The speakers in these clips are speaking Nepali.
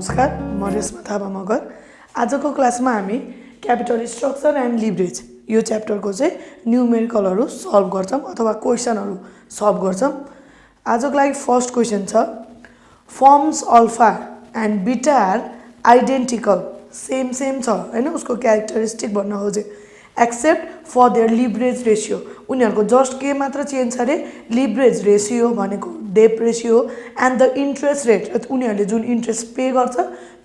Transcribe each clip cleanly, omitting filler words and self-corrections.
नमस्कार, म रेशमा थापा मगर। आजको क्लासमा हामी क्यापिटल स्ट्रक्चर एन्ड लिभरेज यो च्याप्टरको चाहिँ न्युमेरिकलहरू सल्भ गर्छौं अथवा क्वेशनहरू सल्भ गर्छौं। आजको लागि फर्स्ट क्वेशन छ, firms alpha and beta are identical, same छ हैन, उसको क्यारेक्टरिस्टिक भन्न खोजे, except for their leverage ratio. उनीहरुको जस्ट के मात्र चेन्ज छ रे, लिभरेज रेसियो भनेको debt ratio and the interest rate, उनीहरुले जुन इन्ट्रेस्ट पे गर्छ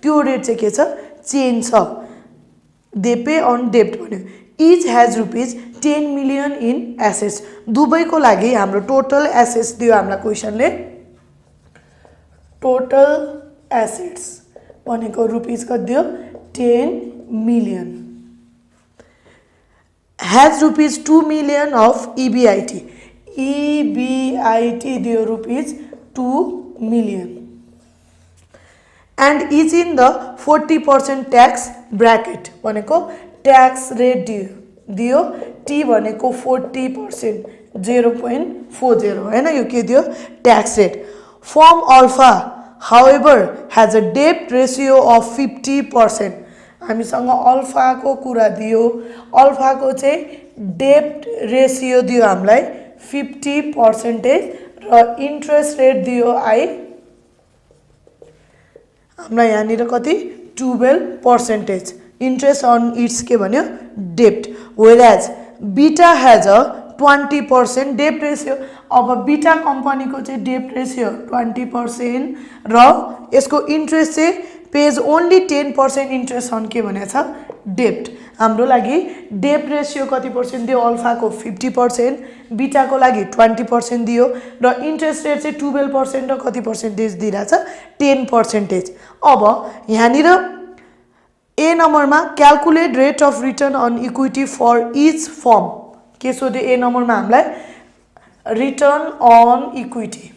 त्यो रेट चाहिँ के छ, चेन्ज छ। दे पे अन डेब्ट भन्यो, each has rupees 10 million in assets. दुबैको लागि हाम्रो टोटल एसेट्स दियो हामीलाई क्वेशनले, टोटल एसेट्स भनेको रुपीज कति दियो, 10 million. has rupees 2 million of EBIT. EBIT दियो rupees 2 million and is in the 40% tax bracket भनेको tax rate दियो T भनेको 40%, 0.40 हैन, यो के दियो, tax rate. Firm Alpha however has a debt ratio of 50%. हामीसँग अल्फाको कुरा दियो, अल्फाको चाहिँ डेब्ट रेसियो दियो हामीलाई 50% र इन्ट्रेस्ट रेट दियो हामीलाई यहाँनिर कति, 12%, इन्ट्रेस्ट अन इट्स के भन्यो, डेब्ट। व्हेरेज बीटा हैज अ 20% डेब्ट रेसियो। अब बीटा कम्पनीको चाहिँ डेब्ट रेसियो 20% र यसको इन्ट्रेस्ट चाहिँ पेज ओन्ली 10% इन्ट्रेस्ट अन के भनेको छ, डेब्ट। हाम्रो लागि डेब्ट रेसियो कति पर्सेन्ट दियो, अल्फाको 50%, बीटाको लागि 20% दियो र इन्ट्रेस्ट रेट चाहिँ 12% र कति पर्सेन्टेज दिइरहेछ, 10%। अब यहाँनिर ए नम्बरमा calculate rate of return on equity for each firm के सोध्यो, ए नम्बरमा हामीलाई return on equity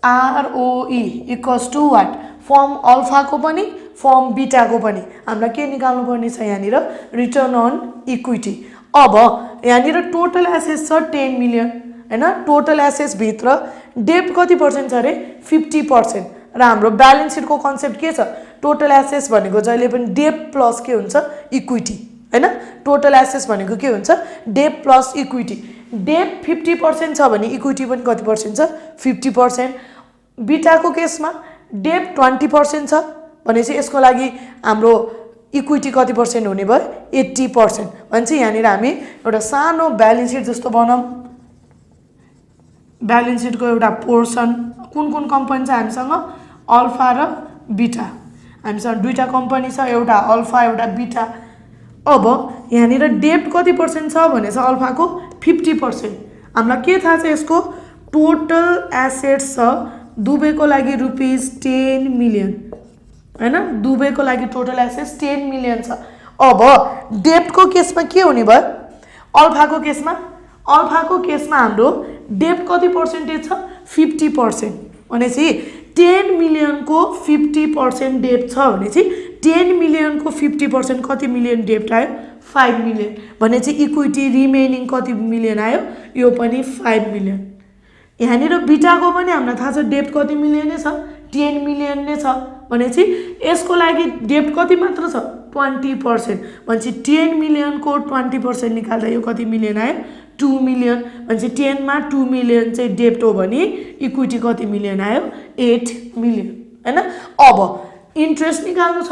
ROE equals to what, firm अल्फाको पनि फर्म बीटाको पनि हामीलाई के निकाल्नु पर्ने छ, यहाँनिर रिटर्न अन इक्विटी। अब यहाँनिर टोटल एसेट्स छ 10 मिलियन हैन, टोटल एसेट्स भित्र डेब्ट कति पर्सेन्ट छ रे, 50%। र हाम्रो ब्यालेन्स सिटको कन्सेप्ट के छ, टोटल एसेट्स भनेको जहिले पनि डेब्ट प्लस के हुन्छ, इक्विटी हैन। टोटल एसेट्स भनेको के हुन्छ, डेब्ट प्लस इक्विटी। डेब्ट 50% छ भने इक्विटी पनि कति पर्सेन्ट छ, 50%। बीटाको केसमा डेब्ट 20% छ भनेपछि यसको लागि हाम्रो इक्विटी कति पर्सेन्ट हुने भयो, 80%। भनेपछि यहाँनिर हामी एउटा सानो ब्यालेन्स सिट जस्तो बनाऊँ, ब्यालेन्स सिटको एउटा पोर्सन कुन कुन कम्पनी छ हामीसँग, अल्फा र बीटा। हामीसँग दुईटा कम्पनी छ, एउटा अल्फा एउटा बीटा। अब यहाँनिर डेब्ट कति पर्सेन्ट छ भनेछ, अल्फाको 50%। हामीलाई के थाहा छ, यसको टोटल एसेट्स छ दुबैको लागि रुपीज 10 मिलियन हैन, दुबैको लागि टोटल एसेट्स 10 मिलियन छ। अब डेब्टको केसमा के हुने भयो, अल्फाको केसमा हाम्रो डेब्ट कति पर्सेन्टेज छ, 50%। भनेपछि 10 मिलियनको 50% डेब्ट छ भनेपछि 10 मिलियनको 50% कति मिलियन डेब्ट आयो, 5 मिलियन। भनेपछि इक्विटी रिमेनिङ कति मिलियन आयो, यो पनि 5 मिलियन। यहाँनिर बीटाको पनि हामीलाई थाहा छ डेब्ट कति मिलियन नै छ, 10 मिलियन नै छ। भनेपछि यसको लागि डेब्ट कति मात्र छ, 20%। भनेपछि 10 मिलियनको 20% निकाल्दा यो कति मिलियन आयो, 2 मिलियन। भनेपछि 10 मा 2 मिलियन चाहिँ डेब्ट हो भने इक्विटी कति मिलियन आयो, 8 मिलियन हैन। अब इन्ट्रेस्ट निकाल्नु छ,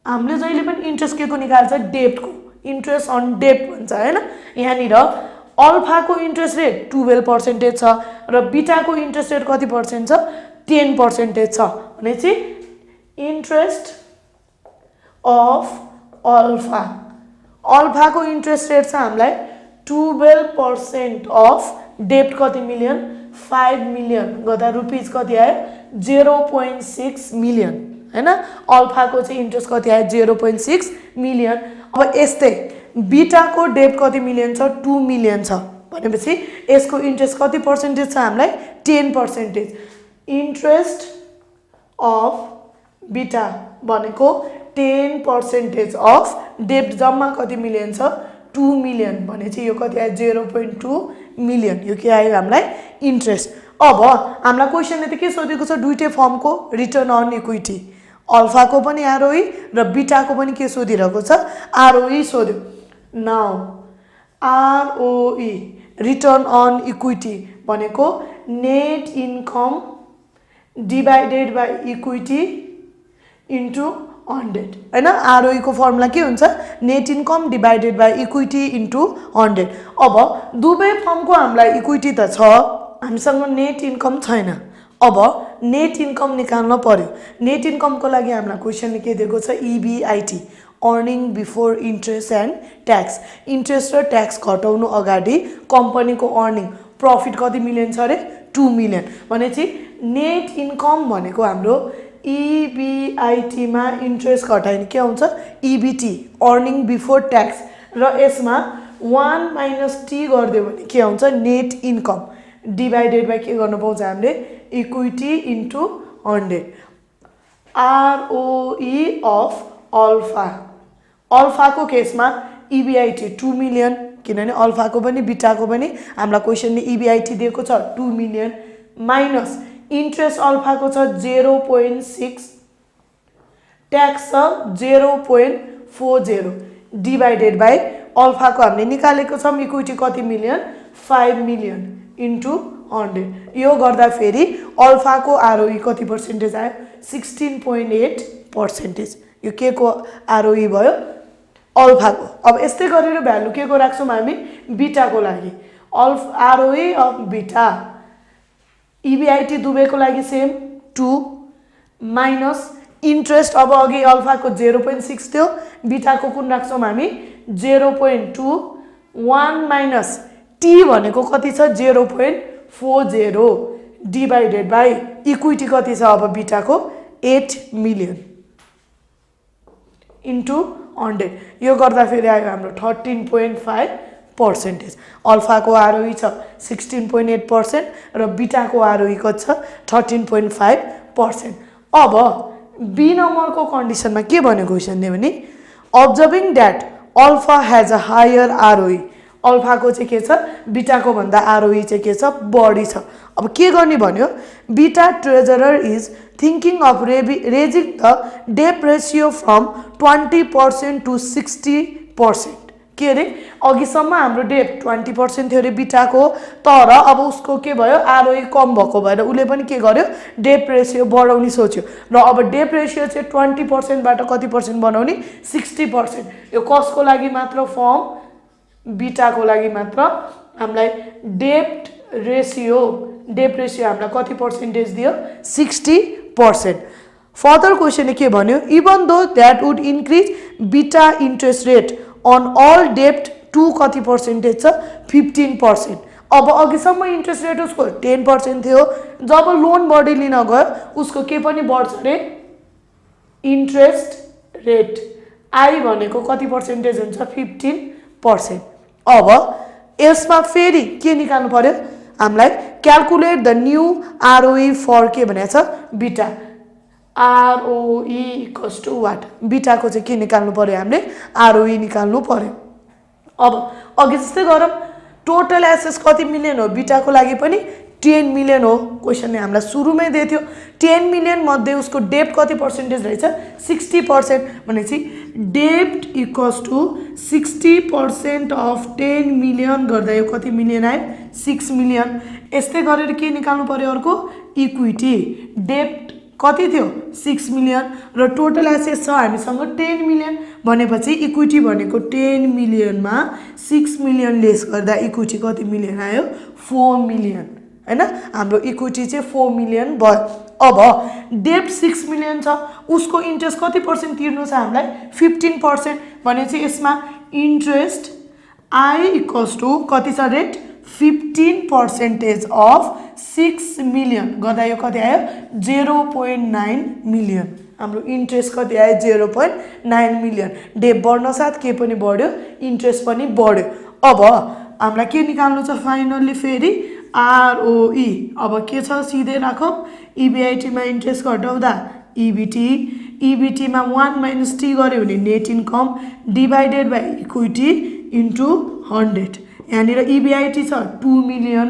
हामीले जहिले पनि इन्ट्रेस्ट के को निकाल्छ, डेब्टको, इन्ट्रेस्ट अन डेब्ट भन्छ हैन। यहाँनिर अल्फाको इन्ट्रेस्ट रेट 12% छ र बीटाको इन्ट्रेस्ट रेट कति पर्सेन्ट छ, 10% छ। भनेपछि इन्ट्रेस्ट अफ अल्फाको इन्ट्रेस्ट रेट छ हामीलाई 12% अफ डेब्ट कति मिलियन, 5 मिलियन गर्दा रुपीज कति आयो, 0.6 मिलियन हैन। अल्फाको चाहिँ इन्ट्रेस्ट कति आयो, 0.6 मिलियन। अब यस्तै बीटाको डेब्ट कति मिलियन छ, 2 मिलियन छ भनेपछि यसको इन्ट्रेस्ट कति पर्सेन्टेज छ हामीलाई, 10%। इन्ट्रेस्ट अफ बीटा भनेको 10% अफ डेब्ट जम्मा कति मिलियन छ, 2 मिलियन। भनेपछि यो कति आयो, 0.2 मिलियन। यो के आयो हामीलाई, इन्ट्रेस्ट। अब हामीलाई क्वेसनले त के सोधेको छ दुईटै फर्मको रिटर्न अन इक्विटी अल्फाको पनि आरओई र बिटाको पनि के सोधिरहेको छ आरओई सोध्यो now ROE return on equity भनेको net income divided by equity into 100 हैन आरओई को फर्मुला के हुन्छ net income divided by equity into 100 अब दुवै फर्मको हामीलाई इक्विटी त छ हामीसँग नेट इन्कम छैन अब नेट इन्कम निकाल्न पर्यो नेट इन्कमको लागि हामीलाई क्वेसनले के दिएको छ EBIT earning before interest and tax interest र ट्याक्स घटाउनु अगाडि कम्पनीको अर्निङ प्रफिट कति मिलियन छ रे 2 मिलियन भनेपछि नेट इन्कम भनेको हाम्रो EBIT मा इन्ट्रेस्ट घटाइने के आउँछ EBT अर्निङ बिफोर ट्याक्स र यसमा 1 - T गरिदियो भने के आउँछ नेट इन्कम डिभाइडेड बाई के गर्न पाउँछ हामीले equity into 100 ROE of alpha अल्फाको केसमा EBIT 2 मिलियन किनभने अल्फाको पनि बिटाको पनि हामीलाई क्वेसनले EBIT दिएको छ 2 मिलियन माइनस इन्ट्रेस्ट अल्फाको छ 0.6 ट्याक्स छ 0.40 डिभाइडेड बाई अल्फाको हामीले निकालेको छौँ इक्विटी कति मिलियन 5 मिलियन इन्टु 100 यो गर्दा फेरि अल्फाको आरओई कति पर्सेन्टेज आयो 16.8% यो के को आरओई भयो अल्फाको अब यस्तै गरेर भ्यालु के को राख्छौँ हामी बिटाको लागि आरओई अफ बिटा EBIT दुवैको लागि सेम 2 माइनस इन्ट्रेस्ट अब अघि अल्फाको 0.6 थियो बिटाको कुन राख्छौँ हामी 0.2 1 माइनस T भनेको कति छ 0.40 डिभाइडेड बाई इक्विटी कति छ अब बिटाको 8 मिलियन इन्टु 100 यो गर्दा फेरि आयो हाम्रो 13.5% अल्फाको आरओई छ 16.8% र बिटाको आरओई कति छ 13.5%। अब बी नम्बरको कन्डिसनमा के भन्यो क्वेसनले भने observing that alpha has a higher ROE अल्फाको चाहिँ के छ बिटाको भन्दा आरओई चाहिँ के छ बढी छ अब के गर्ने भन्यो बिटा treasurer is thinking of raising the डेप रेशियो फ्रम 20% टु 60% के अरे अघिसम्म हाम्रो डेप 20% थियो अरे बिटाको तर अब उसको के भयो आरओई कम भएको भएर उसले पनि के गर्यो डेप रेशियो बढाउने सोच्यो र अब डेप रेशियो चाहिँ 20% बाट कति पर्सेन्ट बनाउने 60% यो कसको लागि मात्र फर्म बिटाको लागि मात्र हामीलाई डेप रेशियो हामीलाई कति पर्सेन्टेज दियो 60%। फर्दर क्वेसनले के भन्यो even though that would increase beta interest rate on all डेप्ट टु कति पर्सेन्टेज छ 15%। अब अघिसम्म इन्ट्रेस्ट रेट उसको 10% थियो जब लोन बढी लिन गयो उसको के पनि बढ्छ रे इन्ट्रेस्ट रेट आई भनेको कति पर्सेन्टेज हुन्छ 15%। अब यसमा फेरि के निकाल्नु पर्यो हामीलाई calculate the new ROE for के भनेको छ beta ROE equals to what बिटाको चाहिँ के निकाल्नु पर्यो हामीले आरओई निकाल्नु पर्यो। अब अघि जस्तै गरौँ टोटल एसेट्स कति मिलियन हो बिटाको लागि पनि 10 मिलियन हो क्वेसनले हामीलाई सुरुमै दिएको थियो 10 मिलियन मध्ये उसको डेप्ट कति पर्सेन्टेज रहेछ 60% भनेपछि डेप्ट इक्वल्स टु 60% अफ 10 मिलियन गर्दा यो कति मिलियन आयो 6 मिलियन। यस्तै गरेर के निकाल्नु पर्यो अर्को इक्विटी डेप्ट कति थियो 6 मिलियन र टोटल एसेट्स छ हामीसँग 10 मिलियन भनेपछि इक्विटी भनेको 10 मिलियनमा 6 मिलियन लेस गर्दा इक्विटी कति मिलियन आयो 4 मिलियन हैन हाम्रो इक्विटी चाहिँ 4 मिलियन भयो। अब डेप्ट 6 मिलियन छ उसको इन्ट्रेस्ट कति पर्सेन्ट तिर्नु छ हामीलाई 15% भनेपछि यसमा इन्ट्रेस्ट आई इक्वल्स टु कति छ रेट 15% अफ 6 मिलियन गर्दा यो कति आयो 0.9 मिलियन हाम्रो इन्ट्रेस्ट कति आयो 0.9 मिलियन डेप बढ्न साथ के पनि बढ्यो इन्ट्रेस्ट पनि बढ्यो। अब हामीलाई के निकाल्नु छ फाइनल्ली फेरि आरओई अब के छ सिधै राखौँ EBIT मा इन्ट्रेस्ट घटाउँदा EBT मा 1 - T गर्यो भने net income divided by equity into 100 यहाँनिर EBIT छ 2 मिलियन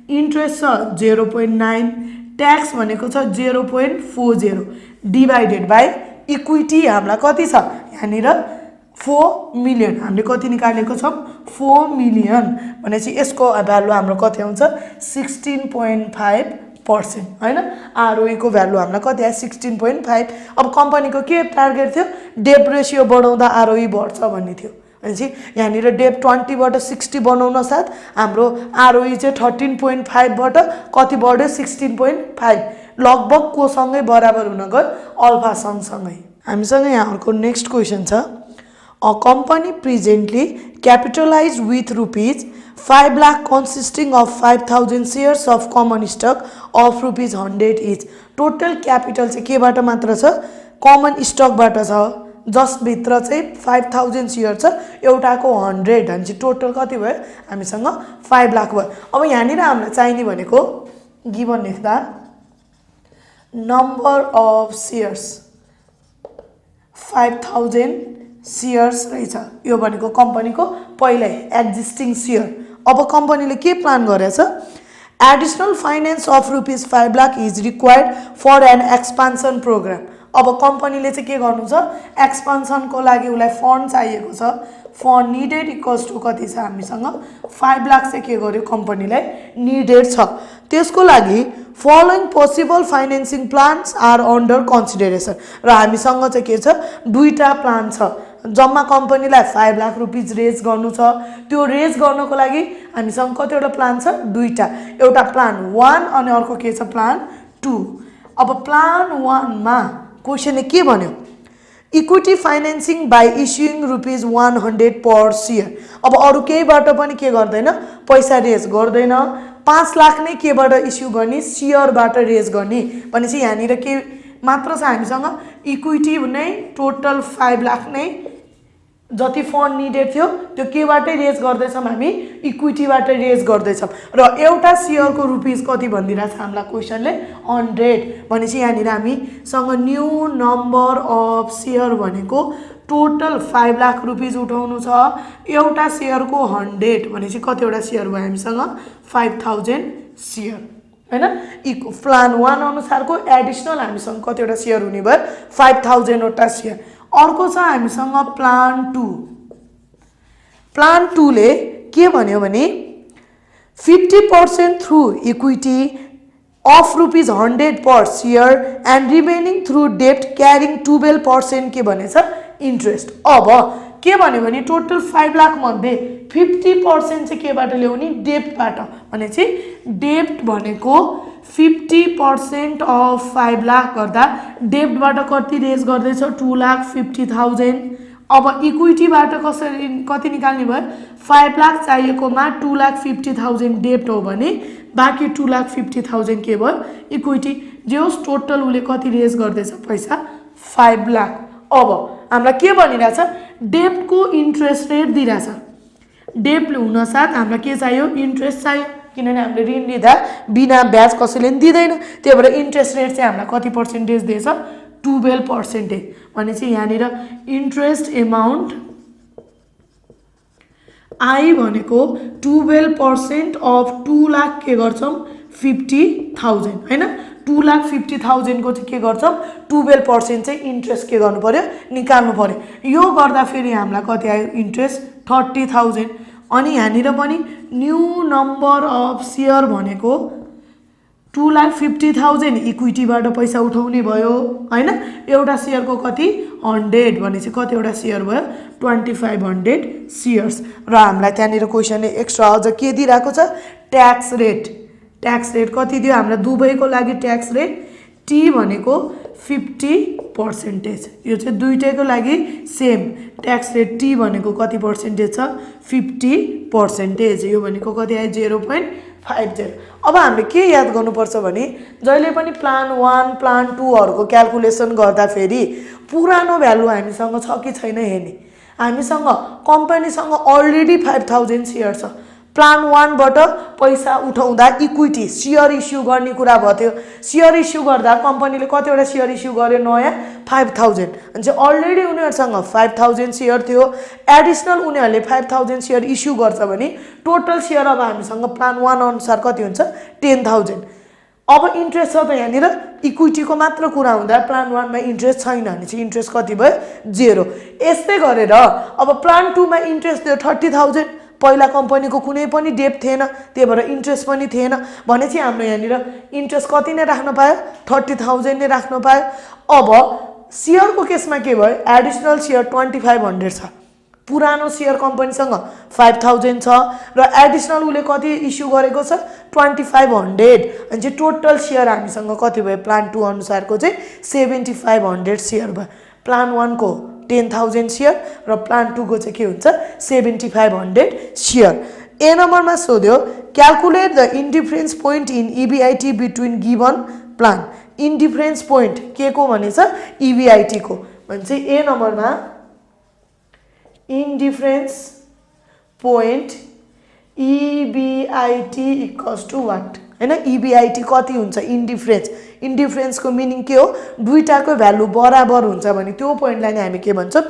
इन्ट्रेस्ट छ 0.9, ट्याक्स भनेको छ 0.40 डिभाइडेड बाई इक्विटी हामीलाई कति छ यहाँनिर 4 मिलियन। हामीले कति निकालेको छौँ 4 मिलियन भनेपछि यसको भ्यालु हाम्रो कति आउँछ 16.5% हैन। आरओई को भ्यालु हामीलाई कति आयो 16.5। अब कम्पनीको के टार्गेट थियो डेट रेशियो बढाउँदा आरओई बढ्छ भन्ने थियो भनेपछि यहाँनिर डेट 20 बाट 60 बनाउन साथ हाम्रो आरओई चाहिँ 13.5 बाट कति बढ्यो 16.5 लगभग कोसँगै बराबर हुन गयो अल्फा सँगसँगै। हामीसँग यहाँ अर्को नेक्स्ट क्वेशन छ A company presently capitalized with rupees 5 lakh consisting of 5,000 shares of common stock of rupees 100 each. Total capital चाहिँ केबाट मात्र छ common stock बाट छ जस भित्र चाहिँ 5,000 शेयर छ एउटाको 100 भनेपछि टोटल कति भयो हामीसँग 5 लाख भयो। अब यहाँनिर हामीलाई चाहिने भनेको गिवन लेख्दा नम्बर अफ शेयर्स 5,000 शेयर्स रहेछ यो भनेको कम्पनीको पहिल्यै एक्जिस्टिङ शेयर। अब कम्पनीले के प्लान गरेछ additional finance of rupees 5 lakh is required for an expansion programme. अब कम्पनीले चाहिँ के गर्नु छ एक्सपान्सनको लागि उलाई फन्ड चाहिएको छ फन्ड निडेड इक्वल्स टु कति छ हामीसँग 5 लाख चाहिँ के गर्यो कम्पनीलाई निडेड छ। त्यसको लागि following possible financing plans are under consideration र हामीसँग चाहिँ के छ दुईटा प्लान छ जम्मा कम्पनीलाई 5 लाख रुपीज रेज गर्नु छ। त्यो रेज गर्नको लागि हामीसँग कतिवटा प्लान छ दुईटा एउटा प्लान 1 अनि अर्को के छ प्लान 2। अब प्लान 1 मा क्वेशनले के भन्यो equity financing by issuing rupees 100 per share. अब अरु केहीबाट पनि के गर्दैन पैसा रेज गर्दैन 5 लाख नै केबाट इस्यु गर्ने शेयरबाट रेज गर्ने भनेपछि यहाँनिर के मात्र छ हामीसँग इक्विटी नै टोटल 5 लाख नै जति फन्ड निडेड थियो त्यो केबाटै रेज गर्दैछौँ हामी इक्विटीबाट रेज गर्दैछौँ र एउटा शेयरको रुपीज कति भनिदिरहेको छ हामीलाई क्वेशनले 100 भनेपछि यहाँनिर हामीसँग न्यू नम्बर अफ शेयर भनेको टोटल 5 लाख रुपीज उठाउनु छ एउटा शेयरको 100 भनेपछि कतिवटा शेयर भयो हामीसँग 5,000 शेयर हैन। प्लान 1 अनुसारको एडिशनल हामीसँग कतिवटा शेयर हुने भयो 5,000 वटा शेयर। अर्को छ हामीसँग प्लान 2। प्लान 2 ले के भन्यो भने 50% through equity of rupees 100 per share and remaining through debt carrying 12% के भनेछ इन्ट्रेस्ट। अब के भन्यो भने टोटल 5 लाख मध्ये 50% चाहिँ केबाट ल्याउने डेब्टबाट भनेपछि डेब्ट भनेको 50% अफ 5 लाख गर्दा डेब्टबाट कति रेज गर्दैछ 2,50,000। अब इक्विटीबाट कसरी कति निकाल्ने भयो 5 लाख चाहिएकोमा 2,50,000 डेब्ट हो भने बाँकी 2,50,000 के भयो इक्विटी जे होस् टोटल उले कति रेज गर्दैछ पैसा 5 लाख। अब हामीलाई के भनिरहेछ डेब्टको इन्ट्रेस्ट रेट दिइरहेछ डेब्ट हुन साथ हामीलाई के चाहियो इन्ट्रेस्ट चाहियो किनभने हामीले ऋण लिँदा बिना ब्याज कसैले पनि दिँदैन त्यही भएर इन्ट्रेस्ट रेट चाहिँ हामीलाई कति पर्सेन्टेज दिएछ 12% भनेपछि यहाँनिर इन्ट्रेस्ट एमाउन्ट आई भनेको 12% अफ 2 लाख के गर्छौं 50,000 हैन 2,50,000 को चाहिँ के गर्छौं 12% चाहिँ इन्ट्रेस्ट के गर्नु पर्यो निकाल्नु पर्यो। यो गर्दा फेरि हामीलाई कति आयो इन्ट्रेस्ट 30,000। अनि यहाँनिर पनि न्यू नम्बर अफ शेयर भनेको 2,50,000 इक्विटीबाट पैसा उठाउने भयो हैन। एउटा शेयरको कति 100 भनेपछि कतिवटा शेयर भयो 2500 शेयर्स। र हामीलाई त्यहाँनिर क्वेशनले एक्स्ट्रा अझ के दिइराको छ ट्याक्स रेट। ट्याक्स रेट कति दियो हामीलाई दुबईको लागि ट्याक्स रेट टी भनेको 50%। यो चाहिँ दुईटैको लागि सेम ट्याक्स रेट टी भनेको कति पर्सेन्टेज छ 50%। यो भनेको कति आयो 0.50। अब हामीले के याद गर्नुपर्छ भने जहिले पनि प्लान 1 प्लान 2 हरुको क्याल्कुलेसन गर्दा फेरि पुरानो भ्यालु हामीसँग छ कि छैन हेर्ने। हामीसँग कम्पनीसँग अलरेडी 5,000 शेयर छ प्लान 1 बाट पैसा उठाउँदा इक्विटी शेयर इस्यु गर्ने कुरा भयो थियो शेयर इस्यु गर्दा कम्पनीले कतिवटा शेयर इस्यु गर्यो नयाँ 5000 अनि अलरेडी उनीहरुसँग 5000 शेयर थियो एडिशनल उनीहरुले 5000 शेयर इस्यु गर्छ भने टोटल शेयर अब हामीसँग प्लान 1 अनुसार कति हुन्छ 10000 अब इन्ट्रेस्ट छ त यहाँनिर इक्विटीको मात्र कुरा हुँदा प्लान 1 मा इन्ट्रेस्ट छैन भने चाहिँ इन्ट्रेस्ट कति भयो 0 यस्तै गरेर अब प्लान 2 मा इन्ट्रेस्ट दियो 30000 पहिला कम्पनीको कुनै पनि डेट थिएन त्यही भएर इन्ट्रेस्ट पनि थिएन भने चाहिँ हाम्रो यहाँनिर इन्ट्रेस्ट कति नै राख्न पायो 30000 नै राख्न पायो अब शेयरको केसमा के भयो एडिशनल शेयर 2500 छ पुरानो शेयर कम्पनीसँग 5000 छ र एडिशनल उले कति इस्यु गरेको छ 2500 अनि चाहिँ टोटल शेयर हामीसँग कति भयो प्लान 2 अनुसारको चाहिँ 7500 शेयर भयो प्लान 1 को 10000 शेयर र प्लान 2 को चाहिँ के हुन्छ 7500 शेयर ए नम्बरमा सोध्यो calculate the indifference point in EBIT between given plan indifference point के को भनेछ EBIT को भन्छ ए नम्बरमा indifference point EBIT equals to what हैन EBIT कति हुन्छ इन्डिफरेन्स को मिनिङ के हो दुईटाको भ्यालु बराबर हुन्छ भने त्यो पोइन्टलाई नै हामी के भन्छौं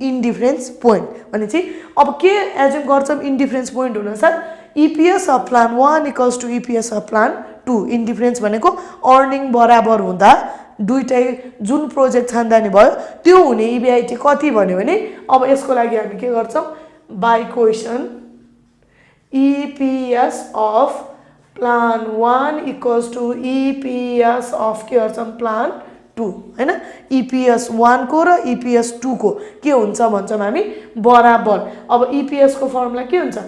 इन्डिफरेन्स पोइन्ट भने चाहिँ अब के एज्युम गर्छौं इन्डिफरेन्स पोइन्ट हुनसाथ EPS of plan 1 equals to EPS of plan 2 indifference भनेको अर्निङ बराबर हुँदा दुईटै जुन प्रोजेक्ट छान्दा नि भयो त्यो हुने EBIT कति भन्यो भने अब यसको लागि हामी के गर्छौं by question EPS of plan 1 equals to EPS of के गर्छौं प्लान 2 हैन EPS 1 को र EPS 2 को के हुन्छ भन्छौं हामी बराबर अब EPS को फर्मुला के हुन्छ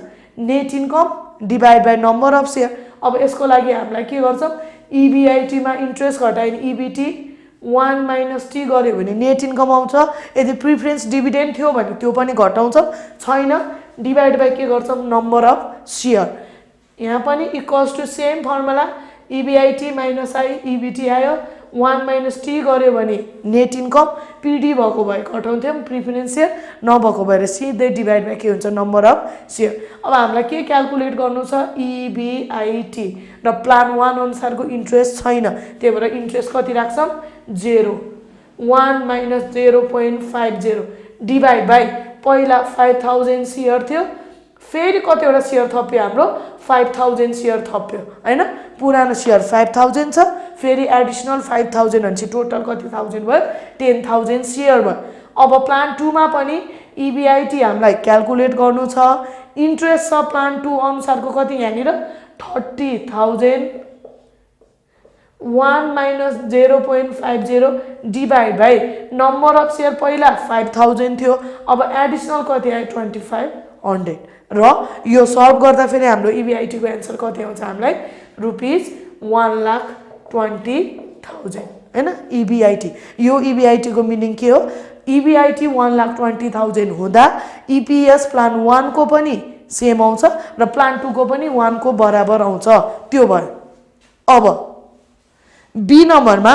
net income divide by number of share अब यसको लागि हामीलाई के गर्छौं EBIT मा इन्ट्रेस्ट घटायो भने EBT 1 - T गर्यो भने नेट इन्कम आउँछ यदि प्रिफरेन्स डिभिडेन्ड थियो भने त्यो पनि घटाउँछ छैन डिवाइड बाइ के गर्छौं नम्बर अफ शेयर यहाँ पनि equals to same formula EBIT - I EBT आयो 1 - T गर्यो भने नेट इन्कम PD भएको भए घटाउँथ्यौं प्रिफरेन्स शेयर नभएको भएर सिधै डिवाइड बाइ के हुन्छ नम्बर अफ शेयर अब हामीलाई के क्याल्कुलेट गर्नु छ EBIT र प्लान 1 अनुसारको इन्ट्रेस्ट छैन त्यही भएर इन्ट्रेस्ट कति राख्छौं 0 1 - 0.50 डिवाइड बाइ पहिला 5000 शेयर थियो फेरि कतिवटा शेयर थप्यो हाम्रो 5000 शेयर थप्यो हैन पुरानो शेयर 5000 छ फेरि एडिशनल 5000 अनि टोटल कति थाउजन्ड भयो 10000 शेयर भयो अब प्लान 2 मा पनि EBIT हामीलाई क्याल्कुलेट गर्नु छ इन्ट्रेस्ट छ प्लान 2 अनुसारको कति यहाँनिर 30000 1 - 0.50 divide by number of share पहिला 5000 थियो अब एडिशनल कति आयो 2500 र यो सल्भ गर्दा फेरि हाम्रो EBIT को आन्सर कति आउँछ हामीलाई रुपीस 1,20,000 हैन EBIT यो EBIT को मिनिङ के हो EBIT 1,20,000 हुँदा EPS प्लान 1 को पनि सेम आउँछ र प्लान 2 को पनि 1 को बराबर आउँछ त्यो भयो अब बी नम्बरमा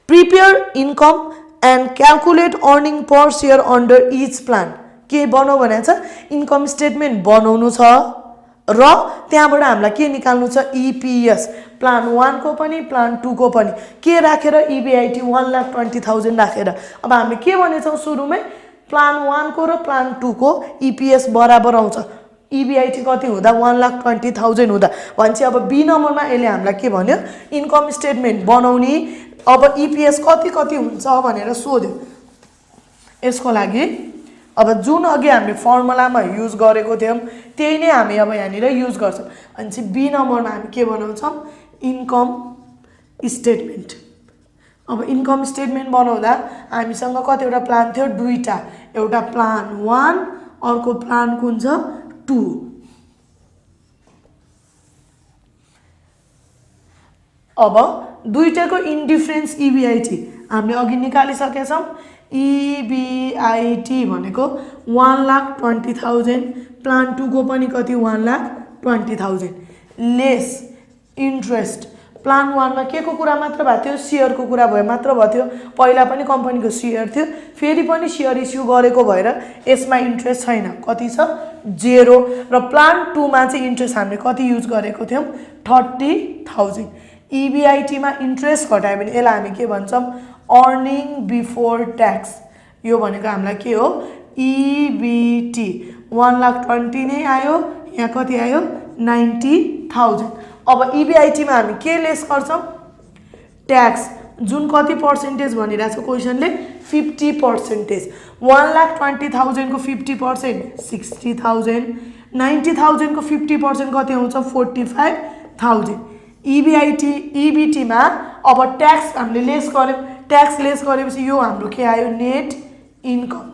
prepare income and calculate earning per share under each plan के बनाउ भनेको छ इन्कम स्टेटमेन्ट बनाउनु छ र त्यहाँबाट हामीलाई के निकाल्नु छ EPS प्लान 1 को पनि प्लान 2 को पनि के राखेर EBIT 1,20,000 राखेर अब हामी के भनेछौं सुरुमै प्लान 1 को र प्लान 2 को EPS बराबर आउँछ EBIT कति हुँदा 1,20,000 हुँदा भन्छ अब बी नम्बरमा यसले हामीलाई के भन्यो इन्कम स्टेटमेन्ट बनाउने अब EPS कति कति हुन्छ भनेर सोध्यो यसको लागि अब जुन अघि हामीले फर्मुलामा युज गरेको थियौं त्यही नै हामी अब यहाँनिर युज गर्छौं अनि चाहिँ बी नम्बरमा हामी के बनाउँछौं इन्कम स्टेटमेन्ट अब इन्कम स्टेटमेन्ट बनाउँदा हामीसँग कतिवटा प्लान थियो दुईटा एउटा प्लान 1 अर्को प्लान कुन छ 2 अब दुईटाको इन्डिफरेन्स EBIT हामीले अघि निकालिसकेका छौं EBIT भनेको 1,20,000 प्लान 2 को पनि कति 1,20,000 लेस इन्ट्रेस्ट प्लान 1 मा के को कुरा मात्र भएको थियो शेयरको कुरा भयो मात्र भयो थियो पहिला पनि कम्पनीको शेयर थियो फेरि पनि शेयर इस्यु गरेको भएर यसमा इन्ट्रेस्ट छैन कति छ 0 र प्लान 2 मा चाहिँ इन्ट्रेस्ट हामीले कति युज गरेको थियौं 30,000 EBIT मा इन्ट्रेस्ट घटायो भने यसलाई हामी के भन्छौं अर्निङ बिफोर ट्याक्स यो भनेको हामीलाई के हो EBT 1,20,000 नै आयो यहाँ कति आयो 90,000 अब EBIT मा हामी के लेस गर्छौं ट्याक्स जुन कति पर्सेन्टेज भनिरहेको छ क्वेशनले 50% 1,20,000 को 50% 60,000 90,000 को 50% कति आउँछ 45,000 EBT मा अब ट्याक्स हामीले लेस गर्यौं ट्याक्स लेस गरेपछि यो हाम्रो के आयो नेट इन्कम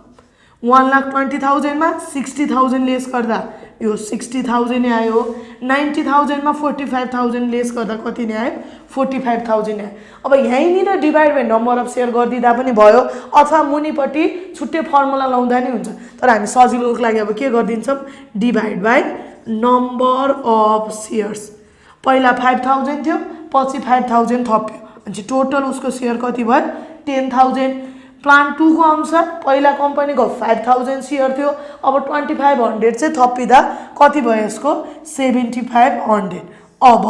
1,20,000 मा 60,000 लेस गर्दा यो 60,000 नै आयो 90,000 मा 45,000 लेस गर्दा कति नै आयो 45,000 नै अब यहीँ नि divide by number of share गर्दिदा पनि भयो अथवा मुनिपट्टि छुट्टै फर्मुला लाउँदा नि हुन्छ तर हामी सजिलोको लागि अब के गर्दिन्छौं divide by number of shares पहिला 5,000 थियो पछि 5,000 थप्यो अनि टोटल उसको शेयर कति भयो 10,000 प्लान 2 को अनुसार पहिला कम्पनीको 5,000 शेयर थियो अब 2,500 चाहिँ थपिदा कति भयो यसको 7,500 अब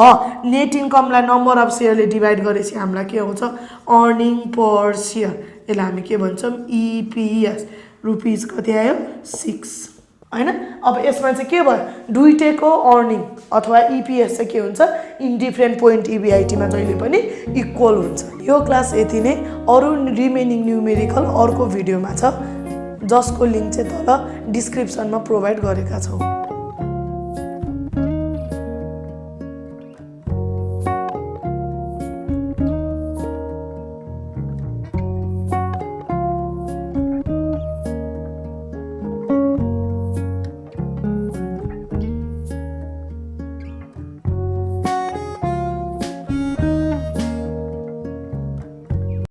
नेट इन्कमलाई नम्बर अफ शेयरले डिवाइड गरेपछि हामीलाई के आउँछ अर्निङ पर शेयर यसलाई हामी के भन्छौं EPS रुपीस कति आयो 6 हैन अब यसमा चाहिँ के भयो दुईटैको अर्निङ अथवा EPS चाहिँ के हुन्छ इन डिफरेन्ट पोइन्ट EBIT मा जहिले पनि इक्वल हुन्छ यो क्लास यति नै अरु रिमेनिङ न्यूमेरिकल अर्को भिडियोमा छ जसको लिंक चाहिँ तल डिस्क्रिप्सनमा प्रोवाइड गरेका छौं